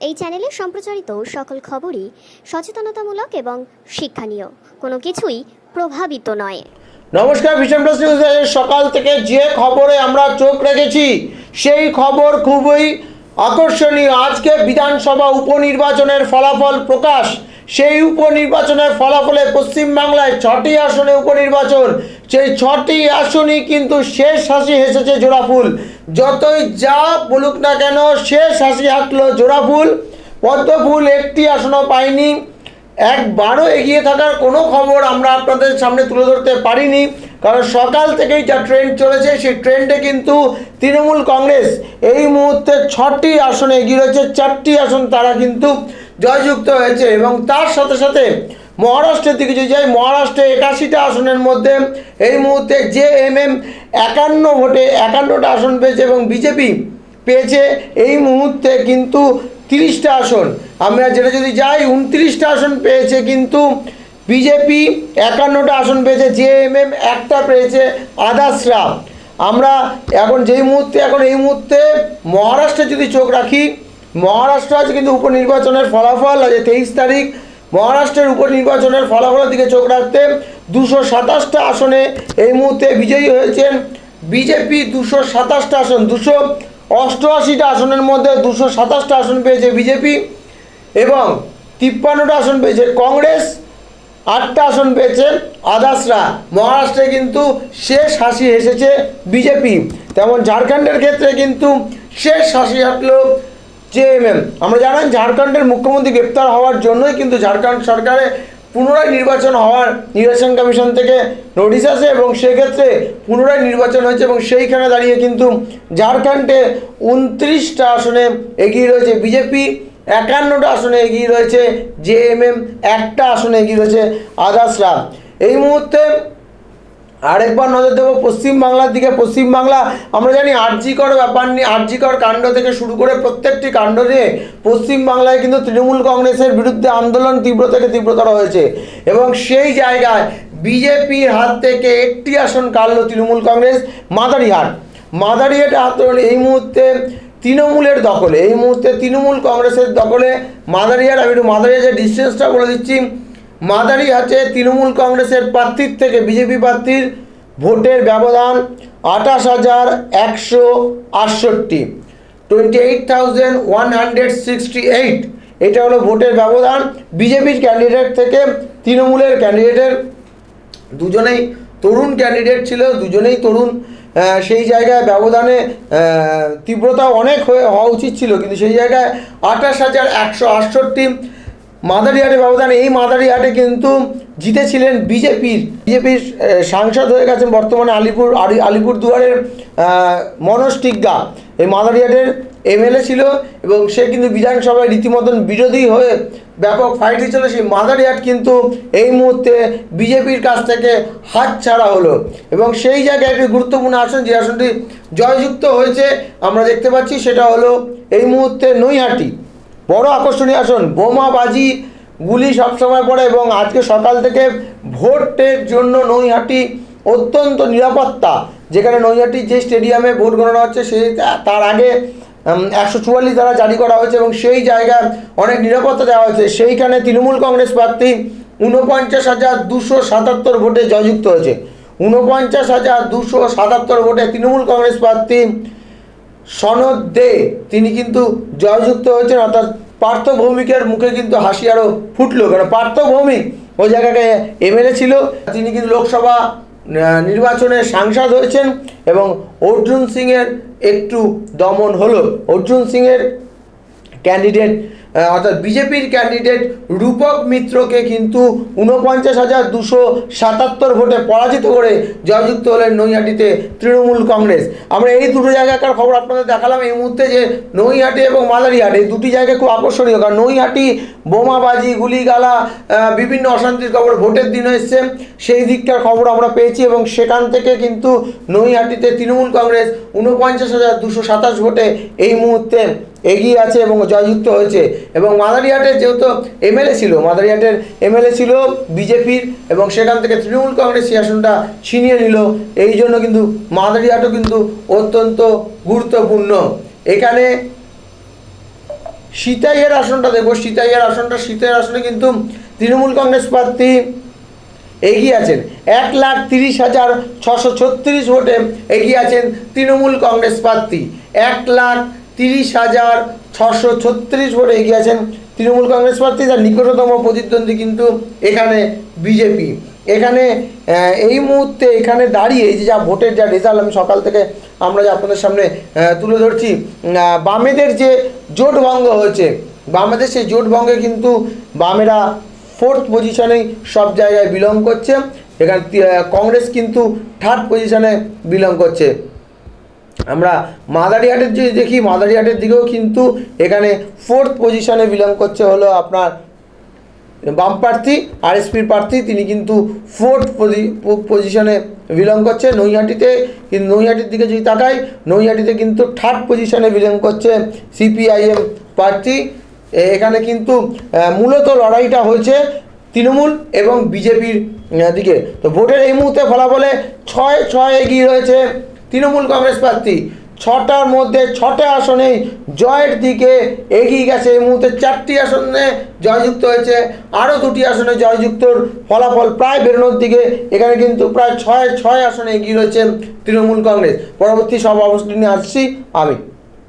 এই চ্যানেলে সম্প্রচারিত সকল খবরই সচেতনতামূলক এবং শিক্ষণীয়, কোনো কিছুই প্রভাবিত নয়। নমস্কার, ভিশন প্লাস নিউজের সকাল থেকে যে খবরে আমরা চোখ রেখেছি সেই খবর খুবই আকর্ষণীয়। আজকে বিধানসভা উপনির্বাচনের ফলাফল প্রকাশ। সেই উপনির্বাচনের ফলাফলে পশ্চিমবাংলায় 6টি আসনে উপনির্বাচন। সেই 6টি আসনই কিন্তু শেষ হাসি হেসেছে জোড়াফুল। যতই যা বলুক না কেন শেষ হাসি হাঁটলো জোড়াফুল। পদ্মফুল একটি আসনও পায়নি। একবারও এগিয়ে থাকার কোনো খবর আমরা আপনাদের সামনে তুলে ধরতে পারিনি, কারণ সকাল থেকেই যা ট্রেন্ড চলেছে সেই ট্রেন্ডে কিন্তু তৃণমূল কংগ্রেস এই মুহূর্তে 6টি আসনে এগিয়ে রয়েছে। 4টি আসন তারা কিন্তু জয়যুক্ত হয়েছে। এবং তার সাথে সাথে মহারাষ্ট্রের দিকে যদি যাই, মহারাষ্ট্রে 81টা আসনের মধ্যে এই মুহূর্তে জেএমএম 51 ভোটে 51টা আসন পেয়েছে এবং বিজেপি পেয়েছে এই মুহূর্তে কিন্তু 30টা আসন। আমরা যেটা যদি যাই 29টা আসন পেয়েছে কিন্তু বিজেপি, 51টা আসন পেয়েছে জেএমএম, একটা পেয়েছে আদার্সরা। আমরা এখন এই মুহূর্তে মহারাষ্ট্রে যদি চোখ রাখি, মহারাষ্ট্র আজ কিন্তু উপনির্বাচনের ফলাফল আজ 23 তারিখ। মহারাষ্ট্রের উপনির্বাচনের ফলাফলের দিকে চোখ রাখতে 227টা আসনে এই মুহূর্তে বিজয়ী হয়েছেন বিজেপি। 227টা আসন, 288টা আসনের মধ্যে 227টা আসন পেয়েছে বিজেপি এবং 53টা আসন পেয়েছে কংগ্রেস, 8টা আসন পেয়েছে আদার্সরা। মহারাষ্ট্রে কিন্তু শেষ হাসি হেসেছে বিজেপি। তেমন ঝাড়খণ্ডের ক্ষেত্রে কিন্তু শেষ হাসি হাঁটলো জেএমএম। আমরা জানেন ঝাড়খণ্ডের মুখ্যমন্ত্রী গ্রেপ্তার হওয়ার জন্যই কিন্তু ঝাড়খণ্ড সরকারে পুনরায় নির্বাচন হওয়ার নির্বাচন কমিশন থেকে নোটিশ আসে এবং সেক্ষেত্রে পুনরায় নির্বাচন হয়েছে এবং সেইখানে দাঁড়িয়ে কিন্তু ঝাড়খণ্ডে 29টা আসনে এগিয়ে রয়েছে বিজেপি, 51টা আসনে এগিয়ে রয়েছে জেএমএম, একটা আসনে এগিয়ে রয়েছে আদার্সরা। এই মুহূর্তে আরেকবার নজর দেবো পশ্চিমবাংলার দিকে। পশ্চিমবাংলা আমরা জানি আরজিকর ব্যাপার নিয়ে, আরজিকর কাণ্ড থেকে শুরু করে প্রত্যেকটি কাণ্ড নিয়ে পশ্চিমবাংলায় কিন্তু তৃণমূল কংগ্রেসের বিরুদ্ধে আন্দোলন তীব্র থেকে তীব্রতর হয়েছে এবং সেই জায়গায় বিজেপির হাত থেকে একটি আসন কাড়ল তৃণমূল কংগ্রেস, মাদারিহাটে হাত এই মুহূর্তে তৃণমূলের দখলে, এই মুহূর্তে তৃণমূল কংগ্রেসের দখলে মাদারিহাট। আমি একটু মাদারিহাটের ডিস্টেন্সটা বলে দিচ্ছি। মাদারিহাটে তৃণমূল কংগ্রেসের প্রার্থীর থেকে বিজেপি প্রার্থীর ভোটের ব্যবধান 28,168, 28,168। এটা হলো ভোটের ব্যবধান বিজেপির ক্যান্ডিডেট থেকে তৃণমূলের ক্যান্ডিডেটের। দুজনেই তরুণ ক্যান্ডিডেট ছিল, দুজনেই তরুণ। সেই জায়গায় ব্যবধানে তীব্রতা অনেক হওয়া উচিত ছিল, কিন্তু সেই জায়গায় 28,168 মাদারিহাটে ব্যবধান। এই মাদারিহাটে কিন্তু জিতেছিলেন বিজেপির সাংসদ হয়ে গেছেন বর্তমানে আলিপুরদুয়ারের মনোজ টিগ্গা। এই মাদারিহাটের এমএলএ ছিল এবং সে কিন্তু বিধানসভায় রীতিমতন বিরোধী হয়ে ব্যাপক ফাইট দিয়েছিল। সেই মাদারিহাট কিন্তু এই মুহূর্তে বিজেপির কাছ থেকে হাতছাড়া হলো এবং সেই জায়গায় একটি গুরুত্বপূর্ণ আসন, যে আসনটি জয়যুক্ত হয়েছে আমরা দেখতে পাচ্ছি, সেটা হলো এই মুহূর্তে নৈহাটি। বড় আকর্ষণীয় আসন, বোমাবাজি গুলি সবসময় পড়ে এবং আজকে সকাল থেকে ভোটের জন্য নৈহাটি অত্যন্ত নিরাপত্তা। যেখানে নৈহাটির যে স্টেডিয়ামে ভোট গণনা হচ্ছে তার আগে 144 ধারা জারি করা হয়েছে এবং সেই জায়গায় অনেক নিরাপত্তা দেওয়া হয়েছে। সেইখানে তৃণমূল কংগ্রেস প্রার্থী 49,277 ভোটে জয়যুক্ত হয়েছে। 49,277 ভোটে তৃণমূল কংগ্রেস প্রার্থী সনদ দে তিনি কিন্তু জয়যুক্ত হয়েছেন। অর্থাৎ পার্থ ভৌমিকের মুখে কিন্তু হাসি আরও ফুটলো, কারণ পার্থ ভৌমিক ওই জায়গাটায় এমএলএ ছিল, তিনি কিন্তু লোকসভা নির্বাচনে সাংসদ হয়েছেন এবং অর্জুন সিংয়ের একটু দমন হলো। অর্জুন সিংয়ের ক্যান্ডিডেট অর্থাৎ বিজেপির ক্যান্ডিডেট রূপক মিত্রকে কিন্তু 49,277 ভোটে পরাজিত করে জয়যুক্ত হলেন নৈহাটিতে তৃণমূল কংগ্রেস। আমরা এই দুটো জায়গাকার খবর আপনাদের দেখালাম এই মুহূর্তে, যে নৈহাটি এবং মাদারিহাট এই দুটি জায়গা খুব আকর্ষণীয়, কারণ নৈহাটি বোমাবাজি গুলিগালা বিভিন্ন অশান্তির খবর ভোটের দিন এসছে, সেই দিকটার খবর আমরা পেয়েছি এবং সেখান থেকে কিন্তু নৈহাটিতে তৃণমূল কংগ্রেস 49,227 ভোটে এই মুহূর্তে এগিয়ে আছে এবং জয়যুক্ত হয়েছে। এবং মাদারিহাটের যেহেতু মাদারিহাটের এমএলএ ছিল বিজেপির এবং সেখান থেকে তৃণমূল কংগ্রেস সেই আসনটা ছিনিয়ে নিল। এই জন্য কিন্তু মাদারিহাটও কিন্তু অত্যন্ত গুরুত্বপূর্ণ। এখানে সিতাইয়ের আসনটা দেখবো। সিতাইয়ের আসনে কিন্তু তৃণমূল কংগ্রেস প্রার্থী এগিয়ে আছেন 1,30,636 ভোটে এগিয়ে আছেন তৃণমূল কংগ্রেস প্রার্থী। 1,30,636 ভোটে এগিয়ে আছেন তৃণমূল কংগ্রেস প্রার্থী। তার নিকটতম প্রতিদ্বন্দ্বী কিন্তু এখানে বিজেপি। এখানে এই মুহূর্তে এখানে দাঁড়িয়ে এই যে যা ভোটের যা রেজাল্ট আমি সকাল থেকে আমরা যে আপনাদের সামনে তুলে ধরছি, বামেদের যে জোট ভঙ্গ হয়েছে, বামেদের সেই জোট ভঙ্গে কিন্তু বামেরা 4th পজিশনেই সব জায়গায় বিলং করছে। এখানে কংগ্রেস কিন্তু 3rd পজিশনে বিলং করছে। আমরা মাদারিহাটের যে দেখি, মাদারিহাটের দিকেও কিন্তু এখানে 4th পজিশনে বিলং করছে হলো আপনার বাম প্রার্থী, আরএসপির প্রার্থী, তিনি কিন্তু 4th পজিশনে বিলং করছে। নৈহাটির দিকে যদি তাকাই, নৈহাটিতে কিন্তু 3rd পজিশনে বিলং করছে সিপিআইএম প্রার্থী। এখানে কিন্তু মূলত লড়াইটা হয়েছে তৃণমূল এবং বিজেপির দিকে। তো ভোটের এই মুহূর্তে ফলাফলে 6-6 এগিয়ে রয়েছে তৃণমূল কংগ্রেস প্রার্থী। 6টার মধ্যে 6টে আসনেই জয়ের দিকে এগিয়ে গেছে। এই মুহূর্তে 4টি আসনে জয়যুক্ত হয়েছে, আরও 2টি আসনে জয়যুক্তর ফলাফল প্রায় বেরোনোর দিকে। এখানে কিন্তু প্রায় 6 আসনে এগিয়ে রয়েছে তৃণমূল কংগ্রেস। পরবর্তী সব অবস্থা নিয়ে আসছি আমি।